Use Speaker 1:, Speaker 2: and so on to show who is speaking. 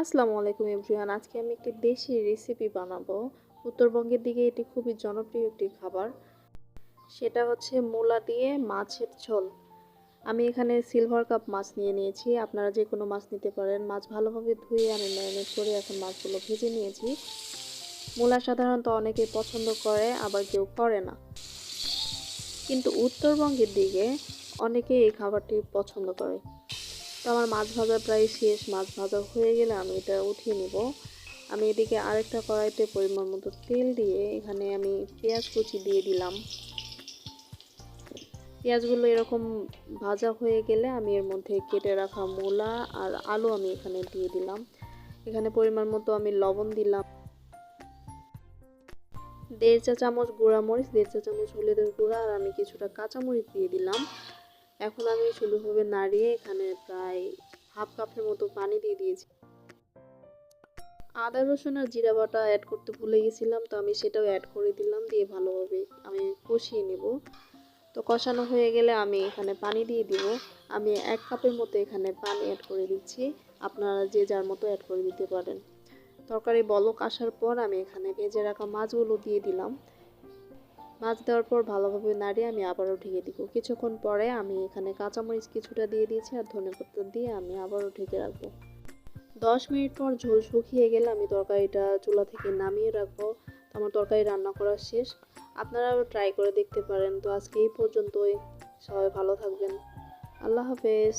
Speaker 1: আসসালামু আলাইকুম এভরিওয়ান। আজকে আমি একটি দেশি রেসিপি বানাবো। উত্তরবঙ্গের দিকে এটি খুবই জনপ্রিয় একটি খাবার। সেটা হচ্ছে মূলা দিয়ে মাছের ঝোল। আমি এখানে সিলভার কাপ মাছ নিয়ে নিয়েছি। আপনারা যে কোনো মাছ নিতে পারেন। মাছ ভালোভাবে ধুয়ে আমি ম্যারিনেট করে এখন মাছগুলো ভেজে নিয়েছি। মূলা সাধারণত অনেকেই পছন্দ করে, আবার কেউ করে না। কিন্তু উত্তরবঙ্গের দিকে অনেকেই এই খাবারটি পছন্দ করে। তো আমার মাছ ভাজা প্রায় শেষ। মাছ ভাজা হয়ে গেলে আমি এটা উঠিয়ে নিব। আমি এদিকে আরেকটা কড়াইতে পরিমাণ মতো তেল দিয়ে এখানে আমি পেঁয়াজ কুচি দিয়ে দিলাম। পেঁয়াজগুলো এরকম ভাজা হয়ে গেলে আমি এর মধ্যে কেটে রাখা মূলা আর আলু আমি এখানে দিয়ে দিলাম। এখানে পরিমাণ মতো আমি লবণ দিলাম, 1.5 চা চামচ গুঁড়া মরিচ, 1.5 চা চামচ হলুদের গুঁড়া আর আমি কিছুটা কাঁচামরিচ দিয়ে দিলাম। এখন আমি সুন্দরভাবে নাড়িয়ে এখানে প্রায় হাফ কাপের মতো পানি দিয়ে দিয়েছি। আদা রসুন আর জিরা বাটা অ্যাড করতে ভুলে গেছিলাম, তো আমি সেটাও অ্যাড করে দিলাম। দিয়ে ভালোভাবে আমি কষিয়ে নেব। তো কষানো হয়ে গেলে আমি এখানে পানি দিয়ে দিব। আমি 1 কাপের মতো এখানে পানি অ্যাড করে দিচ্ছি। আপনারা যে যার মতো অ্যাড করে দিতে পারেন। তরকারি বলক আসার পর আমি এখানে ভেজে রাখা মাছগুলো দিয়ে দিলাম। মাছ দেওয়ার পর ভালোভাবে নাড়িয়ে আমি আবারও ঢেকে দিব। কিছুক্ষণ পরে আমি এখানে কাঁচামরিচ কিছুটা দিয়ে দিয়েছি আর ধনেপাতা দিয়ে আমি আবারও ঢেকে রাখবো। 10 মিনিট পর ঝোল শুকিয়ে গেলে আমি তরকারিটা চুলা থেকে নামিয়ে রাখবো। তো আমার তরকারি রান্না করা শেষ। আপনারাও ট্রাই করে দেখতে পারেন। তো আজকে এই পর্যন্তই। সবাই ভালো থাকবেন। আল্লাহ হাফেজ।